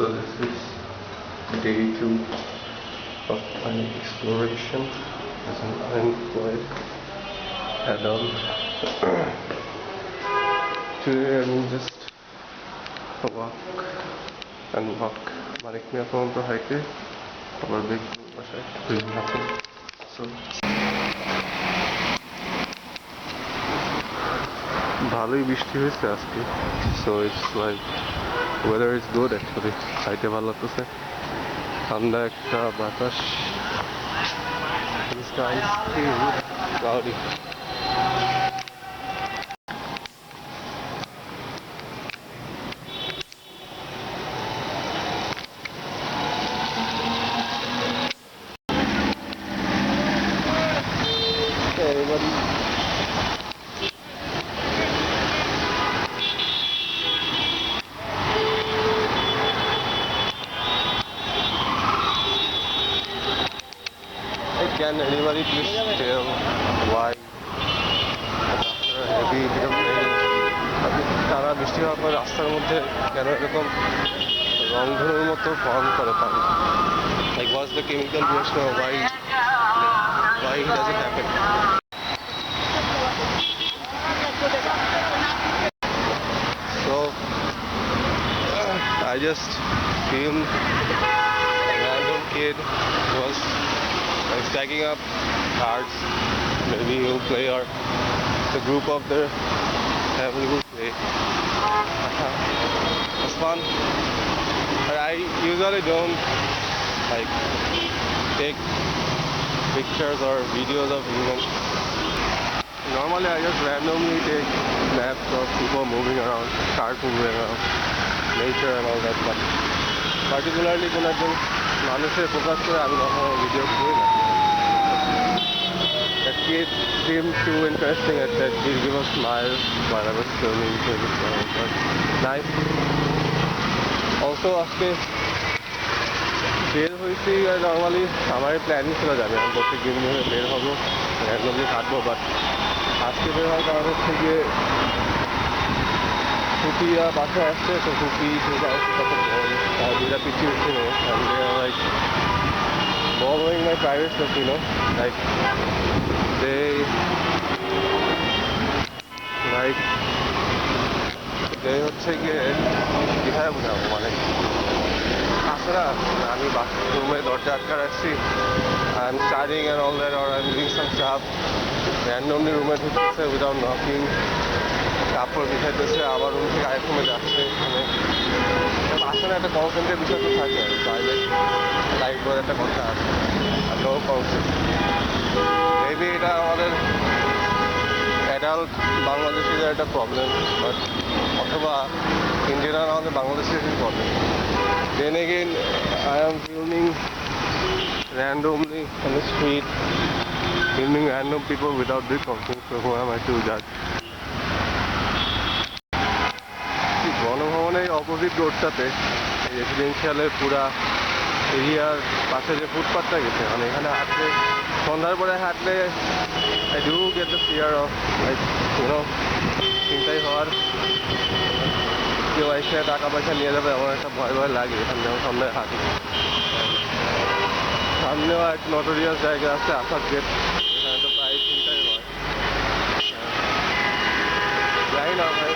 So this is day 2 of my exploration as an unemployed adult. Today I will just walk and walk. Manik me upon the hike. Our big doing nothing. So ভালোই বৃষ্টি হয়েছে আজকে, so it's like weather is good actually. হাইটে ভালো লাগতেছে, ঠান্ডা একটা বাতাস. The sky is still cloudy. Hey everybody. Can anybody please tell why after a heavy rain টানা বৃষ্টি হওয়ার পর রাস্তার মধ্যে কেন এরকম রংধনুর মতো ফর্ম করে পানি? Like what's the chemical reaction or why does it happen? So I just filmed a random kid who was like stacking up cards. Maybe he'll play, or the group of their family will play. It's fun. But I usually don't like take pictures or videos of humans. Normally I just randomly take snaps of people moving around, cars moving around, nature and all that, but particularly কোনো একজন মানুষের focus করে আমি কখনো video করি না. That kid seemed too interesting at that. He'd give a smile while I was filming him. But nice. Also, আজকে বের হয়েছি. নর্মালি আমার প্ল্যানিং ছিল যাবে, আমি প্রত্যেক দিন বের হবো, র্যান্ডমলি হাঁটবো, বাট আজকে বের হওয়ার কারণ হচ্ছে গিয়ে ফুপিরা বাসায় আসছে. তো ফুপি দুটা পিছিয়ে ছিল, like borrowing my private stuff, you know, like they হচ্ছে গিয়ে কিভাবে বোঝাবো, মানে আসলে আমি বাথরুমে দরজা আটকা রাখছি, I am studying and all that, or I'm doing some stuff, randomly রুমে ঢুকতেছে without knocking, কাপড় বিছাইতেছে, আবার রুম থেকে আরেক রুমে যাচ্ছে. মানে আসলে একটা কনসেন্ট্রেট বিষয় তো থাকে, প্রাইভেট লাইফ বলে একটা কথা আছে, আর নো কনসেন্ট. মেবি এটা আমাদের অ্যাডাল্ট বাংলাদেশিদের একটা প্রবলেম, বাট অথবা ইন জেনারেল আমাদের বাংলাদেশের problem. Then again, I am filming randomly on the street, filming random people without their consent, so who am I to judge? গণভবনের অপোজিট রোডটাতে রেসিডেন্সিয়ালের পুরা এরিয়ার পাশে যে ফুটপাথটা গেছে, মানে এখানে হাঁটলে, সন্ধ্যার পরে হাঁটলে I do get the fear of like, you know, চিন্তাই হওয়ার, কেউ এসে টাকা পয়সা নিয়ে যাবে এমন একটা ভয় ভয় লাগে এখানে যখন সন্ধ্যায় হাঁটি. সামনেও এক নটোরিয়াস জায়গা আছে, আসাদ গেট, এখানে তো প্রায় চিন্তাই হয়. যাই না ভাই,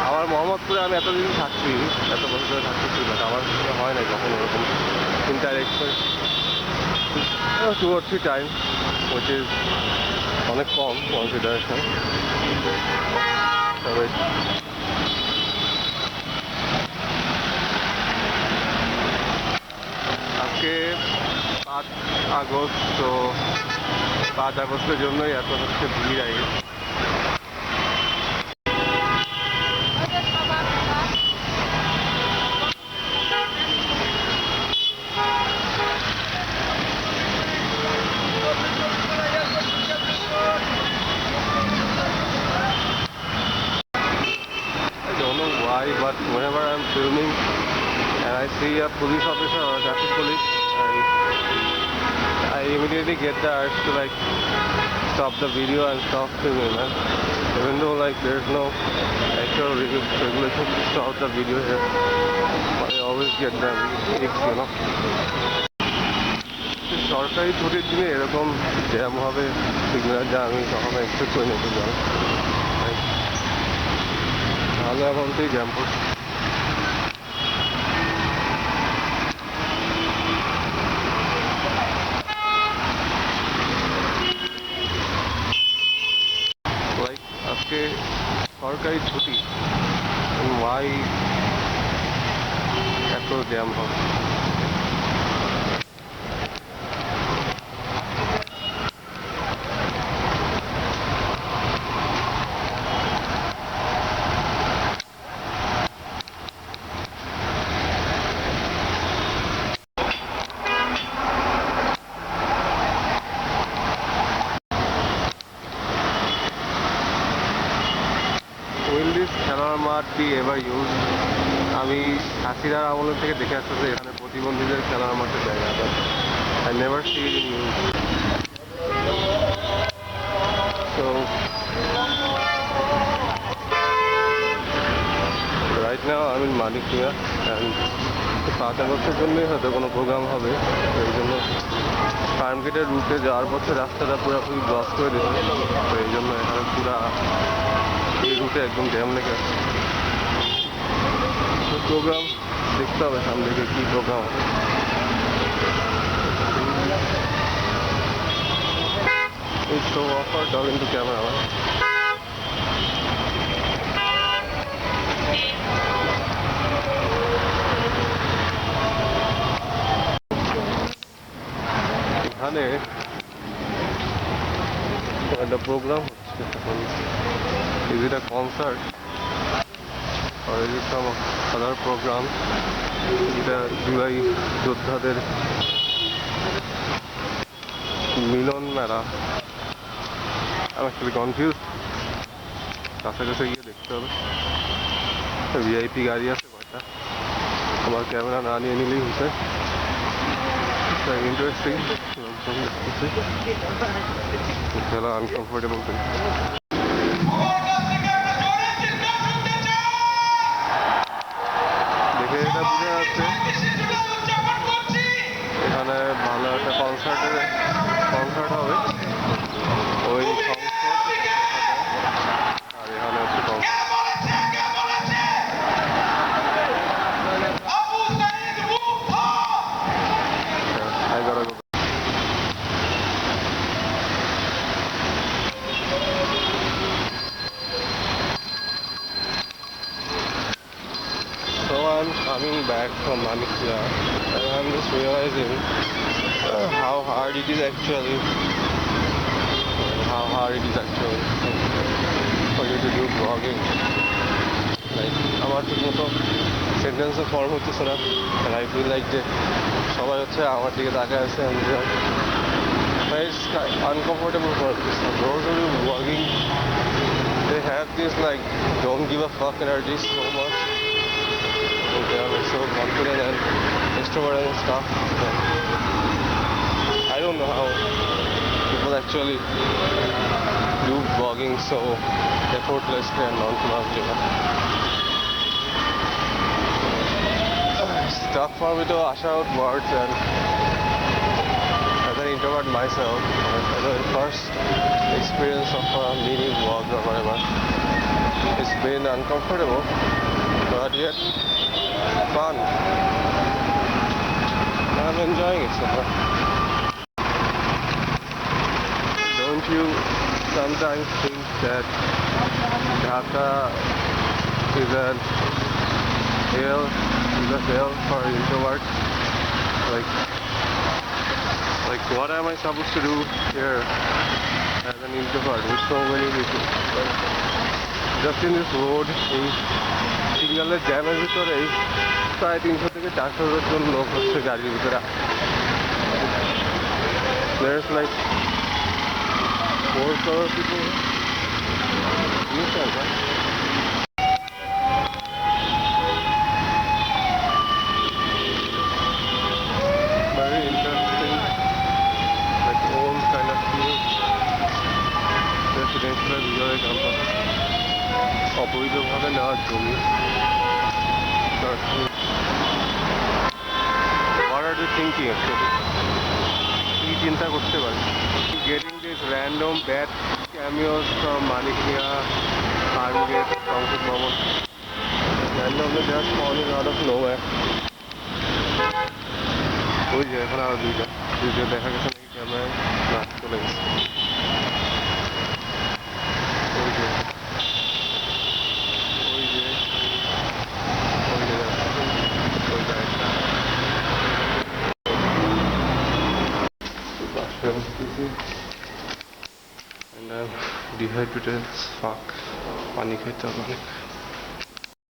আমার মোহাম্মদপুরে আমি এতদিন থাকছি, এত বছর ধরে থাকতেছি, বাট আমার সঙ্গে হয় না কখন ওরকম interaction. 2 or 3 times, which is অনেক কম কনসিডারেশন. তবে আজকে 5 আগস্ট, তো 5 আগস্টের জন্যই এত হচ্ছে ভিড় আগে. But whenever I'm filming and I see a police officer or a traffic police, I immediately get the urge to like stop the video and stop filming, man. Even though like there's no actual regulation to stop the video here, but I always get them fixed, you know. সরকারি ছুটির দিনে এরকম jam হবে signal যা আমি কখনো expect করে নিতে যাই, তাহলে এমনটাই জ্যাম পড়ছে। লাইক আজকে সরকারি ছুটি, ওয়াই এত জ্যাম হবে? উইন্ডিজ খেলার মাঠ বি এভার ইউজ, আমি হাসিনার আমলের থেকে দেখে আসতেছি এখানে প্রতিবন্ধীদের খেলার মাঠের জায়গা, but I never see it in use. So right now আমি মানিকমিয়া, অ্যান্ড 5 আগস্টের জন্যই হয়তো কোনো প্রোগ্রাম হবে, তো এই জন্য ফার্মগেটের রুটে যাওয়ার পথে রাস্তাটা পুরোপুরি ব্লক করে দিচ্ছে, তো এই জন্য এখানে পুরা এই রুটে একদম জ্যাম লেগে আছে। প্রোগ্রাম দেখতে হবে সামনে দিকে কী প্রোগ্রাম হবে। এই show offer talking to camera, এখানে একটা প্রোগ্রাম হচ্ছে, is it a concert or is it some other program? এটা জুলাই যোদ্ধাদের মিলন মেলা, আমি অ্যাকচুয়ালি কনফিউজ, কাছাকাছি গিয়ে দেখতে হবে। ভিআইপি গাড়ি আছে কয়টা, আমার ক্যামেরা না নিয়ে নিলেই হচ্ছে। ইন্টারেস্টিং, খেলা আনকমফোর্টেবল। দেখে এটা বুঝে যাচ্ছে এখানে ভালো একটা কনসার্ট হবে, ওই আর এখানে হচ্ছে I'm coming back from Manikya and I'm just realizing how hard it is actually for you to do vlogging. Like আমার ঠিক মতো সেন্টেন্সে ফর্ম হচ্ছে না, and I feel like যে সবাই হচ্ছে আমার দিকে তাকায় আছে, and it's uncomfortable for those who do vlogging. They have this like don't give a fuck energy so much. They are so confident and extroverted and stuff. But I don't know how people actually do vlogging so effortlessly and nonchalantly. It's tough for me to ash out words, and as an introvert myself, as a first experience of a mini vlog or whatever, it's been uncomfortable, but yet fun. I'm enjoying it so far. Don't you sometimes think that Dhaka is a hell for introverts? Like what am I supposed to do here as an introvert with so many people? Like, just in this road, in সিগন্যালের জ্যামের ভিতরেই প্রায় 300 থেকে 400 জন লোক হচ্ছে গাড়ির ভিতরে। There's like 4 crore people. Very interesting, like old kind of feel. বৈধভাবে নেওয়ার জমি। What are you thinking actually? কি চিন্তা করতে পারি? Getting these random bad cameos from Manik Mia, Armgate, Pankaj Bhavan. Randomly they are spawning out of nowhere. ওই যে এখন আরো দুইটা দেখা গেছে নাকি ক্যামেরায়, না চলে গেছে। ওই যে ওই যে ওই যে ওই গাড়িটা বাসে উঠতেছি and I'm dehydrated as fuck, পানি খাইতে হবে অনেক।